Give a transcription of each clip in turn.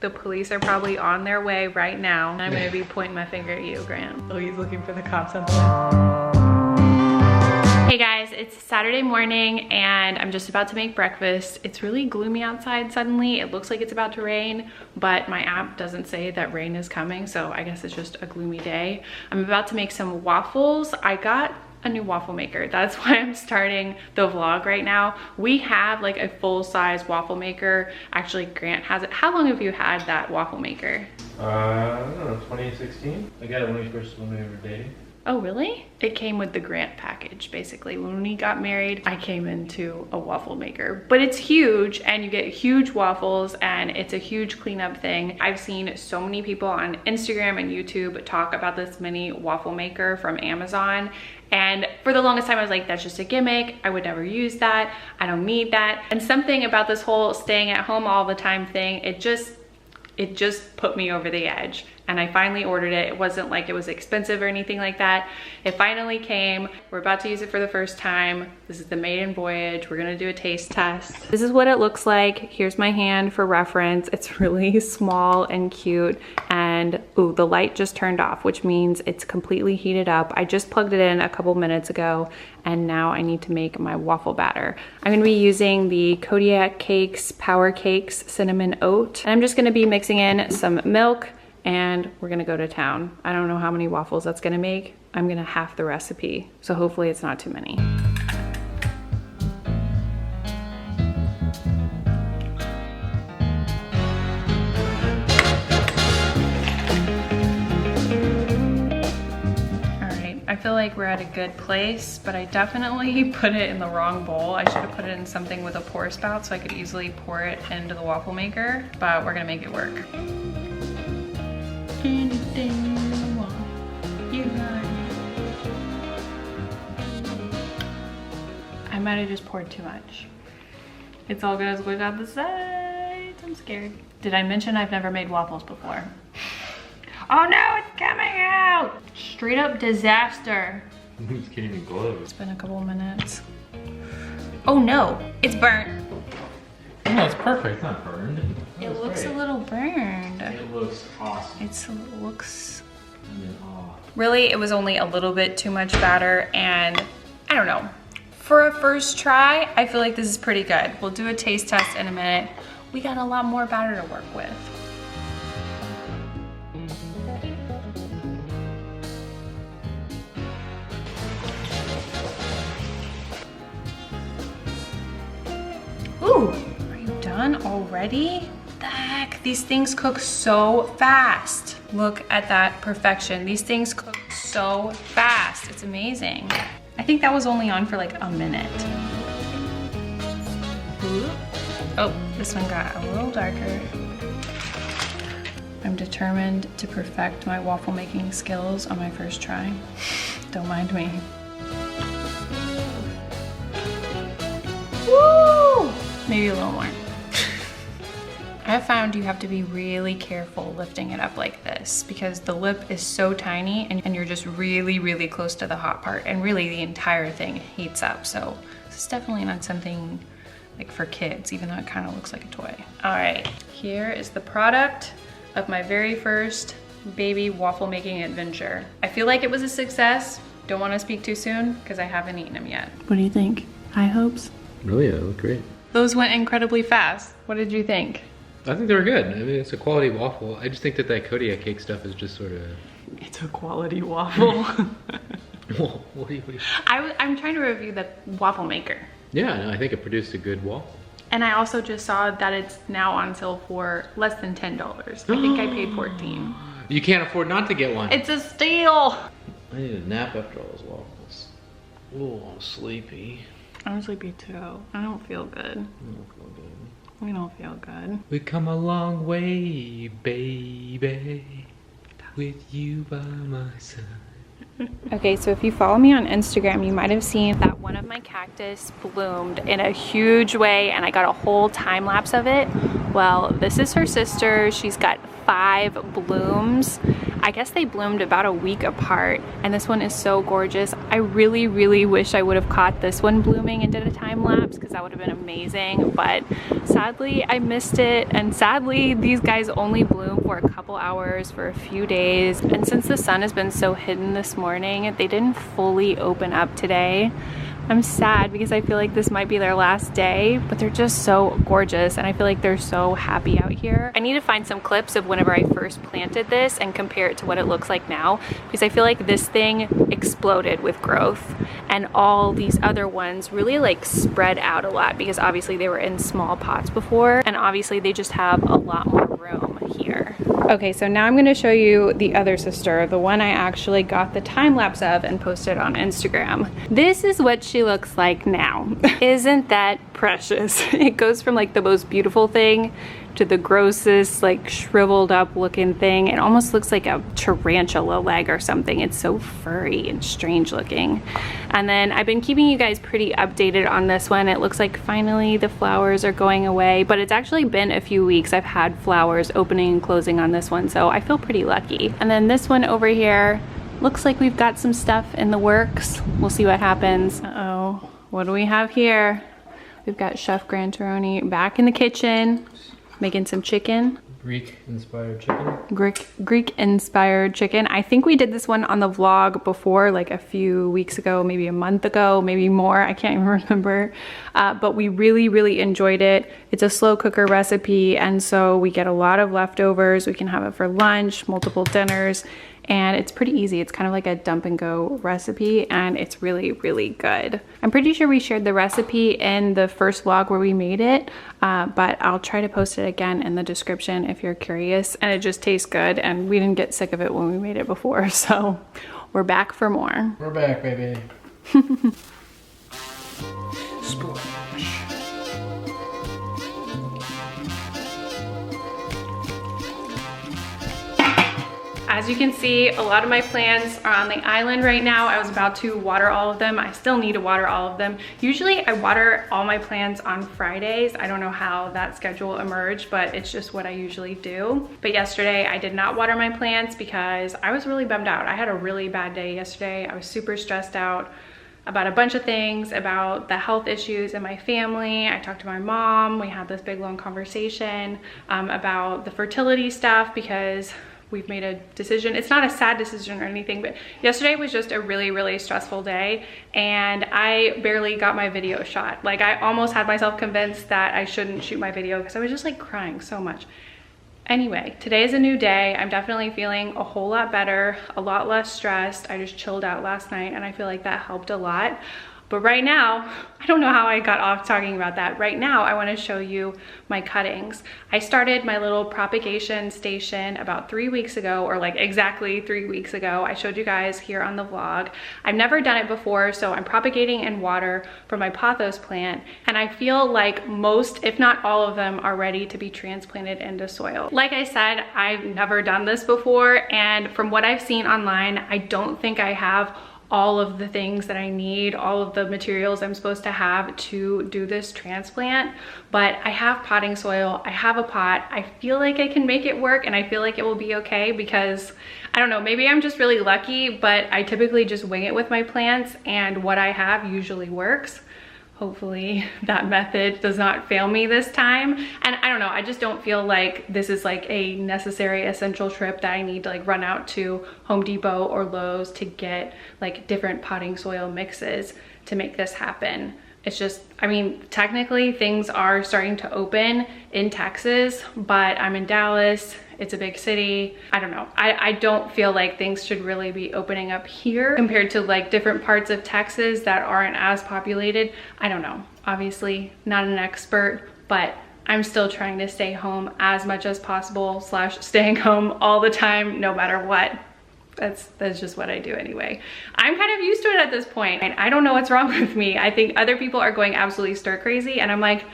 The police are probably on their way right now. I'm gonna be pointing my finger at you, Grant. Oh, he's looking for the cops on the way. Hey guys, it's Saturday morning and I'm just about to make breakfast. It's really gloomy outside suddenly. It looks like it's about to rain, but my app doesn't say that rain is coming, so I guess it's just a gloomy day. I'm about to make some waffles. I got a new waffle maker. That's why I'm starting the vlog right now. We have like a full-size waffle maker. Actually, Grant has it. How long have you had that waffle maker? I don't know, 2016? I got it when we were dating. Oh, really? It came with the Grant package, basically. When we got married, I came into a waffle maker. But it's huge, and you get huge waffles, and it's a huge cleanup thing. I've seen so many people on Instagram and YouTube talk about this mini waffle maker from Amazon. And for the longest time, I was like, that's just a gimmick. I would never use that. I don't need that. And something about this whole staying at home all the time thing, it just put me over the edge. And I finally ordered it. It wasn't like it was expensive or anything like that. It finally came. We're about to use it for the first time. This is the maiden voyage. We're gonna do a taste test. This is what it looks like. Here's my hand for reference. It's really small and cute. And ooh, the light just turned off, which means it's completely heated up. I just plugged it in a couple minutes ago, and now I need to make my waffle batter. I'm gonna be using the Kodiak Cakes Power Cakes Cinnamon Oat. And I'm just gonna be mixing in some milk, and we're gonna go to town. I don't know how many waffles that's gonna make. I'm gonna half the recipe, so hopefully it's not too many. I feel like we're at a good place, but I definitely put it in the wrong bowl. I should have put it in something with a pour spout so I could easily pour it into the waffle maker, but we're gonna make it work. Anything you want, you got it. I might have just poured too much. It's all gonna squish out the sides. I'm scared. Did I mention I've never made waffles before? Oh no, it's coming out! Straight up disaster. It's getting even close. It's been a couple minutes. Oh no, it's burnt. No, it's perfect. It's not burned. It looks a little burned. It looks awesome. It looks... Really, it was only a little bit too much batter, and I don't know. For a first try, I feel like this is pretty good. We'll do a taste test in a minute. We got a lot more batter to work with. Ooh, are you done already? The heck, these things cook so fast. Look at that perfection. These things cook so fast. It's amazing. I think that was only on for like a minute. Ooh. Oh, this one got a little darker. I'm determined to perfect my waffle making skills on my first try. Don't mind me. Woo! Maybe a little more. I have found you have to be really careful lifting it up like this because the lip is so tiny and you're just really, really close to the hot part, and really the entire thing heats up. So this is definitely not something like for kids, even though it kind of looks like a toy. All right, here is the product of my very first baby waffle making adventure. I feel like it was a success. Don't want to speak too soon because I haven't eaten them yet. What do you think? High hopes? Really, yeah, they look great. Those went incredibly fast. What did you think? I think they were good. I mean, it's a quality waffle. I just think that Kodiak cake stuff is just sort of... It's a quality waffle. Well, what do you... I'm trying to review the waffle maker. Yeah, no, I think it produced a good waffle. And I also just saw that it's now on sale for less than $10. I think I paid $14. You can't afford not to get one. It's a steal. I need a nap after all those waffles. Ooh, I'm sleepy. I'm sleepy too. I don't feel good. I don't feel good. We don't feel good. We come a long way, baby, with you by my side. Okay, so if you follow me on Instagram, you might have seen that one of my cactus bloomed in a huge way, and I got a whole time lapse of it. Well, this is her sister. She's got 5 blooms. I I guess they bloomed about a week apart, and this one is so gorgeous. I really, really wish I would have caught this one blooming and did a time lapse, because that would have been amazing, but sadly I missed it, and sadly these guys only bloom for a couple hours for a few days, and since the sun has been so hidden this morning, they didn't fully open up today. I'm sad because I feel like this might be their last day, but they're just so gorgeous and I feel like they're so happy out here. I need to find some clips of whenever I first planted this and compare it to what it looks like now, because I feel like this thing exploded with growth and all these other ones really like spread out a lot, because obviously they were in small pots before and obviously they just have a lot more room here. Okay, so now I'm going to show you the other sister, the one I actually got the time lapse of and posted on Instagram. This is what she looks like now. Isn't that precious? It goes from like the most beautiful thing to the grossest, like shriveled up looking thing. It almost looks like a tarantula leg or something. It's so furry and strange looking. And then I've been keeping you guys pretty updated on this one. It looks like finally the flowers are going away, but it's actually been a few weeks I've had flowers opening and closing on this one, so I feel pretty lucky. And then this one over here looks like we've got some stuff in the works. We'll see what happens. Uh-oh, what do we have here? We've got Chef Grantaroni back in the kitchen making some chicken. Greek-inspired chicken. Greek-inspired chicken. I think we did this one on the vlog before, like a few weeks ago, maybe a month ago, maybe more. I can't even remember. But we really, really enjoyed it. It's a slow cooker recipe, and so we get a lot of leftovers. We can have it for lunch, multiple dinners, and it's pretty easy. It's kind of like a dump and go recipe, and it's really, really good. I'm pretty sure we shared the recipe in the first vlog where we made it, but I'll try to post it again in the description if you're curious. And it just tastes good, and we didn't get sick of it when we made it before, so we're back for more. We're back, baby. Splash. As you can see, a lot of my plants are on the island right now. I was about to water all of them. I still need to water all of them. Usually I water all my plants on Fridays. I don't know how that schedule emerged, but it's just what I usually do. But yesterday I did not water my plants because I was really bummed out. I had a really bad day yesterday. I was super stressed out about a bunch of things, about the health issues in my family. I talked to my mom. We had this big long conversation about the fertility stuff, because we've made a decision. It's not a sad decision or anything, but yesterday was just a really, really stressful day, and I barely got my video shot. Like, I almost had myself convinced that I shouldn't shoot my video because I was just like crying so much. Anyway, today is a new day. I'm definitely feeling a whole lot better, a lot less stressed. I just chilled out last night and I feel like that helped a lot. But right now, I don't know how I got off talking about that. Right now, I want to show you my cuttings. I started my little propagation station about 3 weeks ago, or like exactly 3 weeks ago. I showed you guys here on the vlog. I've never done it before, so I'm propagating in water for my pothos plant, and I feel like most, if not all of them, are ready to be transplanted into soil. Like I said, I've never done this before, and from what I've seen online, I don't think I have all of the things that I need, all of the materials I'm supposed to have to do this transplant. But I have potting soil, I have a pot, I feel like I can make it work, and I feel like it will be okay, because I don't know, maybe I'm just really lucky, but I typically just wing it with my plants, and what I have usually works. Hopefully that method does not fail me this time. And I don't know, I just don't feel like this is like a necessary essential trip that I need to like run out to Home Depot or Lowe's to get like different potting soil mixes to make this happen. It's just, I mean, technically things are starting to open in Texas, but I'm in Dallas. It's a big city. I don't know. I don't feel like things should really be opening up here compared to like different parts of Texas that aren't as populated. I don't know. Obviously not an expert, but I'm still trying to stay home as much as possible, / staying home all the time, no matter what. That's just what I do anyway. I'm kind of used to it at this point. I don't know what's wrong with me. I think other people are going absolutely stir crazy, and I'm like,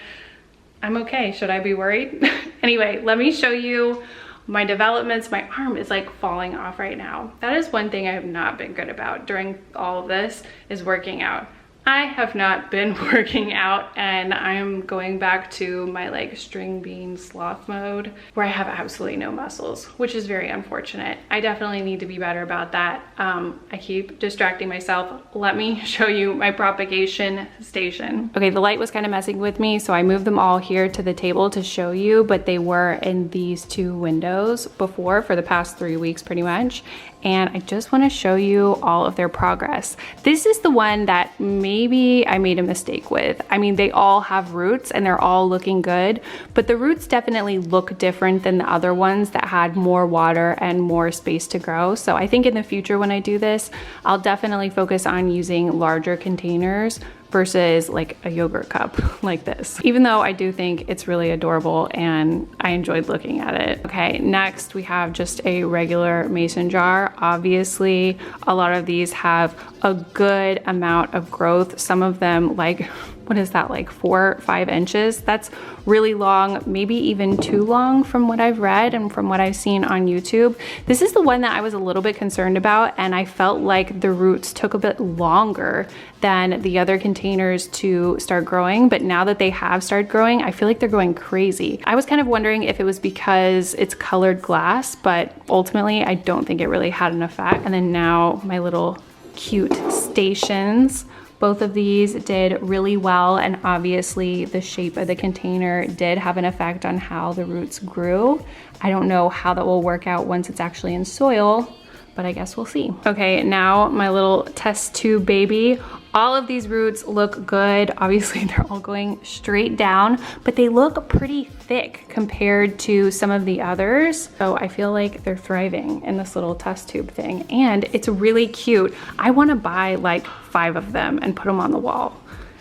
I'm okay. Should I be worried? Anyway, let me show you my developments. My arm is like falling off right now. That is one thing I have not been good about during all of this, is working out. I have not been working out, and I'm going back to my like string bean sloth mode where I have absolutely no muscles, which is very unfortunate. I definitely need to be better about that. I keep distracting myself. Let me show you my propagation station. Okay, the light was kind of messing with me, so I moved them all here to the table to show you, but they were in these 2 windows before for the past 3 weeks pretty much. And I just want to show you all of their progress. This is the one that maybe I made a mistake with. I mean, they all have roots and they're all looking good, but the roots definitely look different than the other ones that had more water and more space to grow. So I think in the future when I do this, I'll definitely focus on using larger containers versus like a yogurt cup like this, even though I do think it's really adorable and I enjoyed looking at it. Okay, next we have just a regular mason jar. Obviously, a lot of these have a good amount of growth. Some of them, like, what is that, like 4 or 5 inches? That's really long, maybe even too long from what I've read and from what I've seen on YouTube. This is the one that I was a little bit concerned about, and I felt like the roots took a bit longer than the other containers to start growing, but now that they have started growing, I feel like they're going crazy. I was kind of wondering if it was because it's colored glass, but ultimately I don't think it really had an effect. And then now my little cute stations. Both of these did really well, and obviously the shape of the container did have an effect on how the roots grew. I don't know how that will work out once it's actually in soil, but I guess we'll see. Okay, now my little test tube baby. All of these roots look good. Obviously they're all going straight down, but they look pretty thick compared to some of the others. So I feel like they're thriving in this little test tube thing, and it's really cute. I wanna buy like 5 of them and put them on the wall.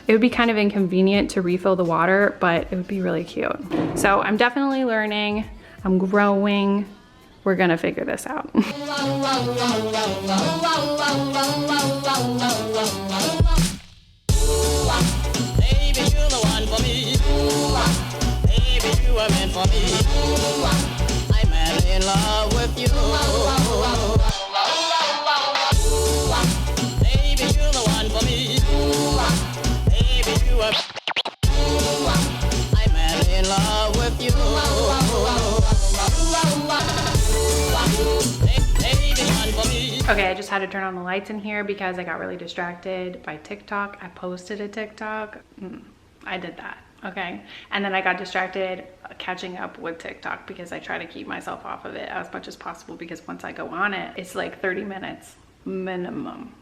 It would be kind of inconvenient to refill the water, but it would be really cute. So I'm definitely learning, I'm growing. We're gonna figure this out. Baby, you're the one for me. Baby, you are meant for me. I'm madly in love with you. Baby, you're the one for me. Baby, you are. I'm madly in love with you. Okay, I just had to turn on the lights in here because I got really distracted by TikTok. I posted a TikTok. I did that, okay? And then I got distracted catching up with TikTok because I try to keep myself off of it as much as possible, because once I go on it, it's like 30 minutes minimum.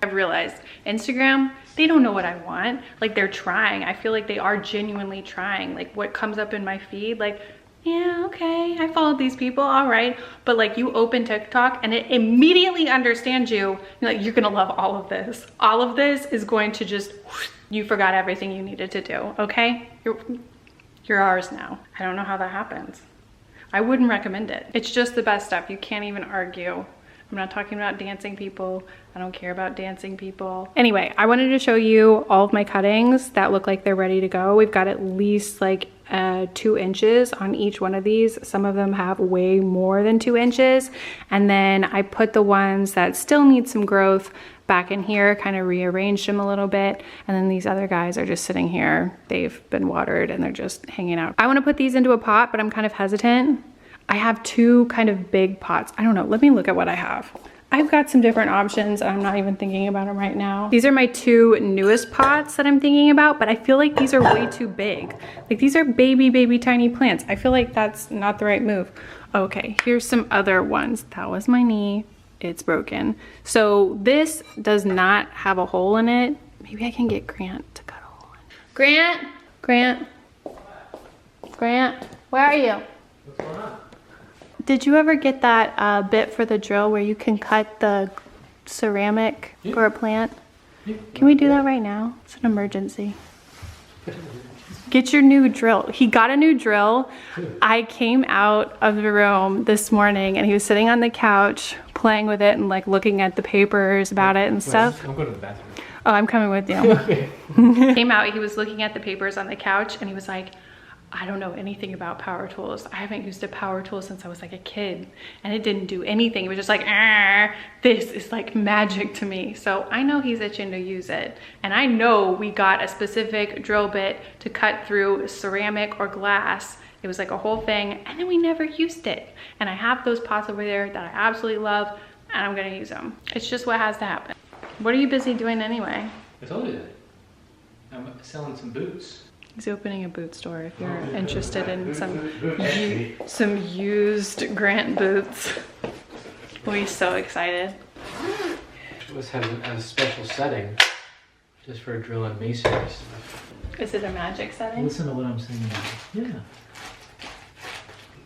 I've realized Instagram, they don't know what I want. Like, they're trying. I feel like they are genuinely trying. Like, what comes up in my feed, like, yeah, okay, I followed these people, all right. But like, you open TikTok and it immediately understands you. You're like, you're gonna love all of this. All of this is going to just, you forgot everything you needed to do, okay? You're ours now. I don't know how that happens. I wouldn't recommend it. It's just the best stuff. You can't even argue. I'm not talking about dancing people. I don't care about dancing people. Anyway, I wanted to show you all of my cuttings that look like they're ready to go. We've got at least like 2 inches on each one of these. Some of them have way more than 2 inches. And then I put the ones that still need some growth back in here, kind of rearranged them a little bit. And then these other guys are just sitting here. They've been watered and they're just hanging out. I want to put these into a pot, but I'm kind of hesitant. I have 2 kind of big pots. I don't know, let me look at what I have. I've got some different options. I'm not even thinking about them right now. These are my 2 newest pots that I'm thinking about, but I feel like these are way too big. Like, these are baby tiny plants. I feel like that's not the right move. Okay, here's some other ones. That was my knee. It's broken. So this does not have a hole in it. Maybe I can get Grant to cut a hole in it. Grant, where are you? What's going on? Did you ever get that bit for the drill where you can cut the ceramic for a plant? Can we do that right now? It's an emergency. Get your new drill. He got a new drill. I came out of the room this morning and he was sitting on the couch playing with it and like looking at the papers about it and stuff. I'm going to the bathroom. Oh, I'm coming with you. Okay. Came out, he was looking at the papers on the couch and he was like, I don't know anything about power tools. I haven't used a power tool since I was like a kid, and it didn't do anything. It was just like, this is like magic to me. So I know he's itching to use it. And I know we got a specific drill bit to cut through ceramic or glass. It was like a whole thing, and then we never used it. And I have those pots over there that I absolutely love, and I'm gonna use them. It's just what has to happen. What are you busy doing anyway? I told you that. I'm selling some boots. He's opening a boot store if you're interested in some used Grant boots. We're so excited. Let's have a special setting just for drill and masonry stuff. Is it a magic setting? Listen to what I'm saying now. Yeah.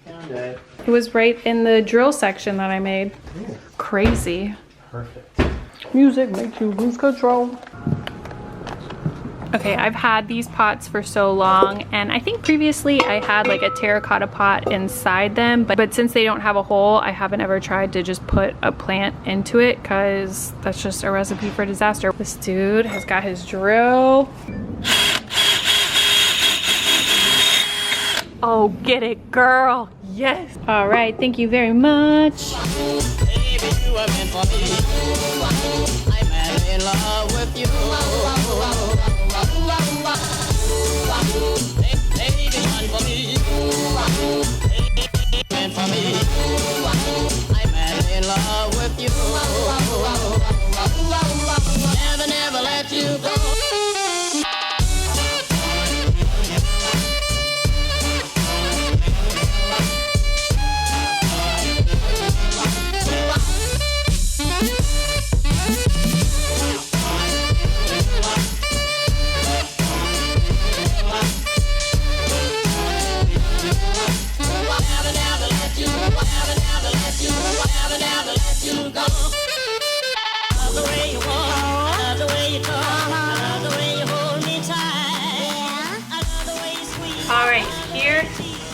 Found it. It was right in the drill section that I made. Ooh. Crazy. Perfect. Music makes you lose control. Okay, I've had these pots for so long, and I think previously I had like a terracotta pot inside them, but since they don't have a hole, I haven't ever tried to just put a plant into it because that's just a recipe for disaster. This dude has got his drill. Oh, get it, girl. Yes. All right, thank you very much. Baby, you are meant for me. I'm madly in love with you. Baby, one for me. Meant for me. I'm madly in love with you. Never, never let you go.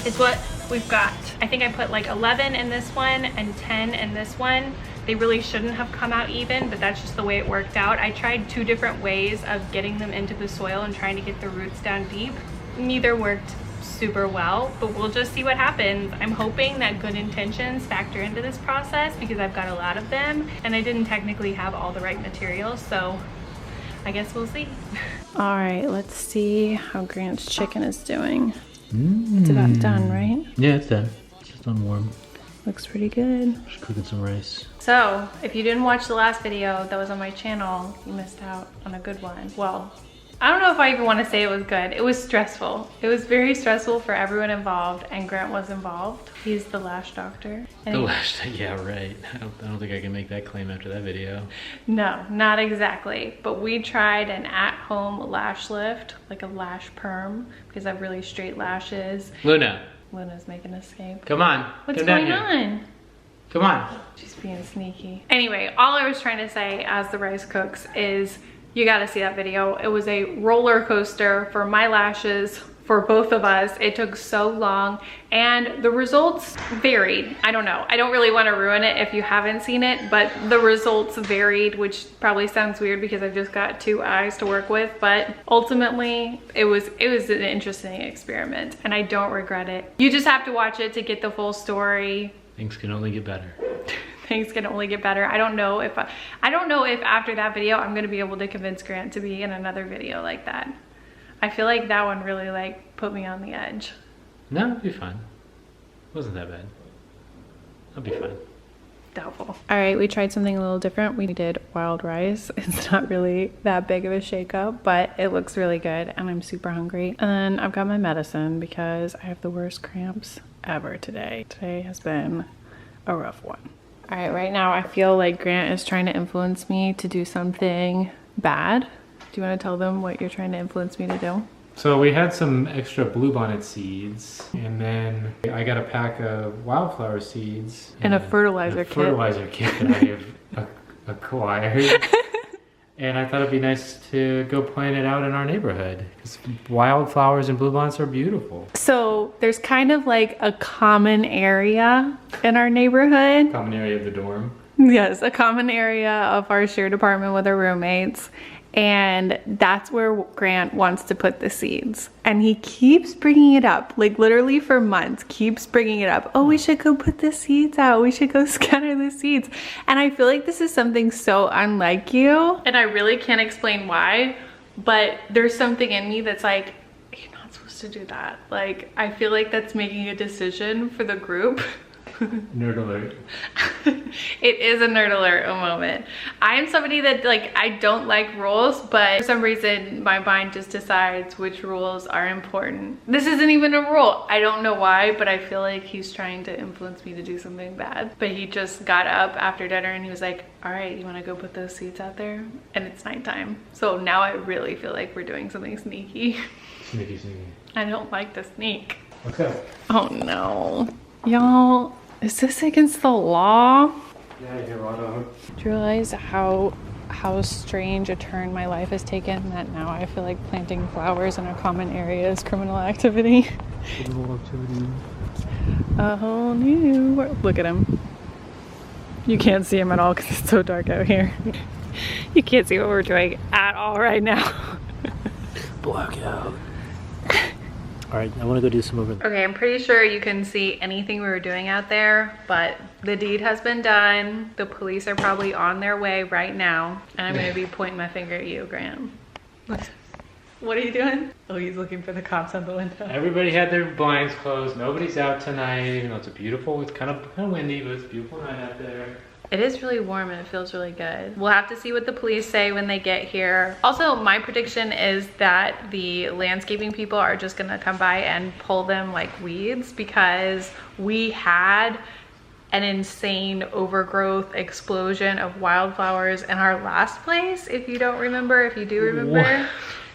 Is what we've got. I think I put like 11 in this one and 10 in this one. They really shouldn't have come out even, but that's just the way it worked out. I tried 2 different ways of getting them into the soil and trying to get the roots down deep. Neither worked super well, but we'll just see what happens. I'm hoping that good intentions factor into this process because I've got a lot of them and I didn't technically have all the right materials, so I guess we'll see. All right, let's see how Grant's chicken is doing. It's about done, right? Yeah, it's done. It's just on warm. Looks pretty good. Just cooking some rice. So, if you didn't watch the last video that was on my channel, you missed out on a good one. Well, I don't know if I even want to say it was good. It was stressful. It was very stressful for everyone involved, and Grant was involved. He's the lash doctor. The lash, yeah, right. I don't think I can make that claim after that video. No, not exactly. But we tried an at-home lash lift, like a lash perm, because I have really straight lashes. Luna. Luna's making an escape. Come on. What's Come going down here. on? Come on. She's being sneaky. Anyway, all I was trying to say as the rice cooks is you gotta see that video. It was a roller coaster for my lashes, for both of us. It took so long and the results varied. I don't know. I don't really want to ruin it if you haven't seen it, but the results varied, which probably sounds weird because I've just got 2 eyes to work with, but ultimately it was an interesting experiment and I don't regret it. You just have to watch it to get the full story. Things can only get better. Things can only get better. I don't know if after that video I'm gonna be able to convince Grant to be in another video like that. I feel like that one really like put me on the edge. No, it'll be fine. It wasn't that bad. I'll be fine. Doubtful. All right, we tried something a little different. We did wild rice. It's not really that big of a shakeup, but it looks really good and I'm super hungry. And then I've got my medicine because I have the worst cramps ever today. Today has been a rough one. All right, right now I feel like Grant is trying to influence me to do something bad. Do you want to tell them what you're trying to influence me to do? So we had some extra bluebonnet seeds, and then I got a pack of wildflower seeds. And a fertilizer kit. Fertilizer kit that I have acquired. And I thought it'd be nice to go plant it out in our neighborhood because wildflowers and bluebonnets are beautiful. So there's kind of like a common area in our neighborhood. Common area of the dorm. Yes, a common area of our shared apartment with our roommates. And that's where Grant wants to put the seeds. And he keeps bringing it up, like literally for months, keeps bringing it up. Oh, we should go put the seeds out. We should go scatter the seeds. And I feel like this is something so unlike you. And I really can't explain why, but there's something in me that's like, you're not supposed to do that. Like, I feel like that's making a decision for the group. Nerd alert. It is a nerd alert moment. I'm somebody that, like, I don't like rules, but for some reason my mind just decides which rules are important. This isn't even a rule. I don't know why, but I feel like he's trying to influence me to do something bad. But he just got up after dinner and he was like, all right, you want to go put those seeds out there? And it's nighttime. So now I really feel like we're doing something sneaky. Sneaky. I don't like to sneak. Let's go. Oh no. Y'all, is this against the law? Yeah, you're right on. Do you realize how strange a turn my life has taken, that now I feel like planting flowers in a common area is criminal activity? Criminal activity. A whole new world. Look at him. You can't see him at all because it's so dark out here. You can't see what we're doing at all right now. Blackout. All right, I want to go do some over there. Okay, I'm pretty sure you can see anything we were doing out there, but the deed has been done. The police are probably on their way right now, and I'm gonna be pointing my finger at you, Graham. What are you doing? Oh, he's looking for the cops on the window. Everybody had their blinds closed. Nobody's out tonight, even though it's kind of windy, but it's a beautiful night out there. It is really warm and it feels really good. We'll have to see what the police say when they get here. Also, my prediction is that the landscaping people are just gonna come by and pull them like weeds, because we had an insane overgrowth explosion of wildflowers in our last place. If you don't remember, if you do remember, What?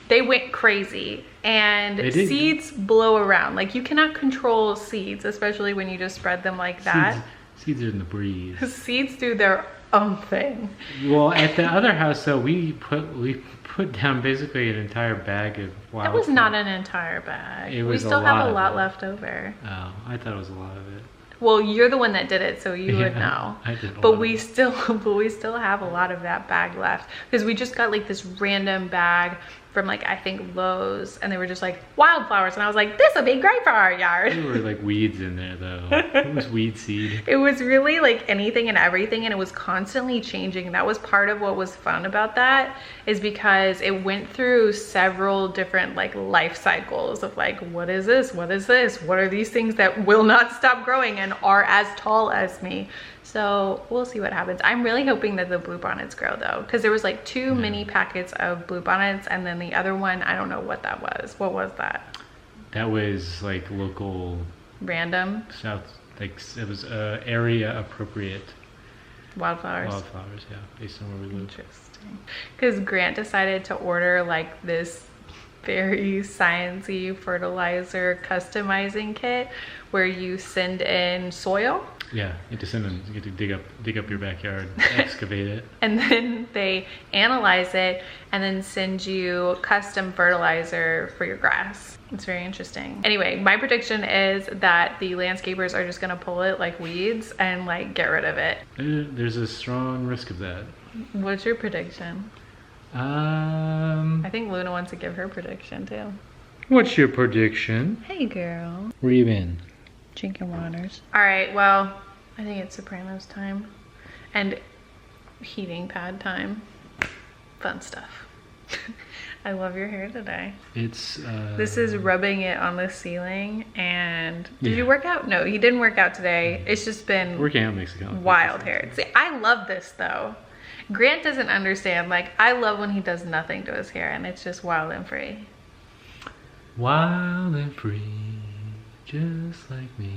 They went crazy, and seeds blow around. Like, you cannot control seeds, especially when you just spread them like that. Seeds are in the breeze. Seeds do their own thing. Well, at the other house, though, we put down basically an entire bag of wildflowers. That was not an entire bag. It was we still have a lot left over. Oh, I thought it was a lot of it. Well, you're the one that did it, so you would know. I did. But we still have a lot of that bag left, because we just got like this random bag from, like, I think Lowe's, and they were just like wildflowers, and I was like, this would be great for our yard. There were like weeds in there though. It was weed seed. It was really like anything and everything, and it was constantly changing. And that was part of what was fun about that, is because it went through several different like life cycles of like, what is this? What is this? What are these things that will not stop growing and are as tall as me? So we'll see what happens. I'm really hoping that the bluebonnets grow though, because there was like 2 mini packets of bluebonnets, and then the other one, I don't know what that was. What was that? That was like local. Random? South, like it was area appropriate. Wildflowers? Wildflowers, yeah, based on where we live. Interesting. Because Grant decided to order like this very sciencey fertilizer customizing kit where you send in soil. Yeah, you have to send them. You get to dig up your backyard, excavate it, and then they analyze it and then send you custom fertilizer for your grass. It's very interesting. Anyway, my prediction is that the landscapers are just gonna pull it like weeds and like get rid of it. There's a strong risk of that. What's your prediction? I think Luna wants to give her prediction too. What's your prediction? Hey girl. Where you been? Drinking waters. All right, well, I think it's Sopranos time and heating pad time. Fun stuff. I love your hair today. It's this is rubbing it on the ceiling. And did you work out? No, he didn't work out today. It's just been working out makes it wild hair. See, I love this though. Grant doesn't understand. Like, I love when he does nothing to his hair and it's just wild and free. Wild and free, just like me.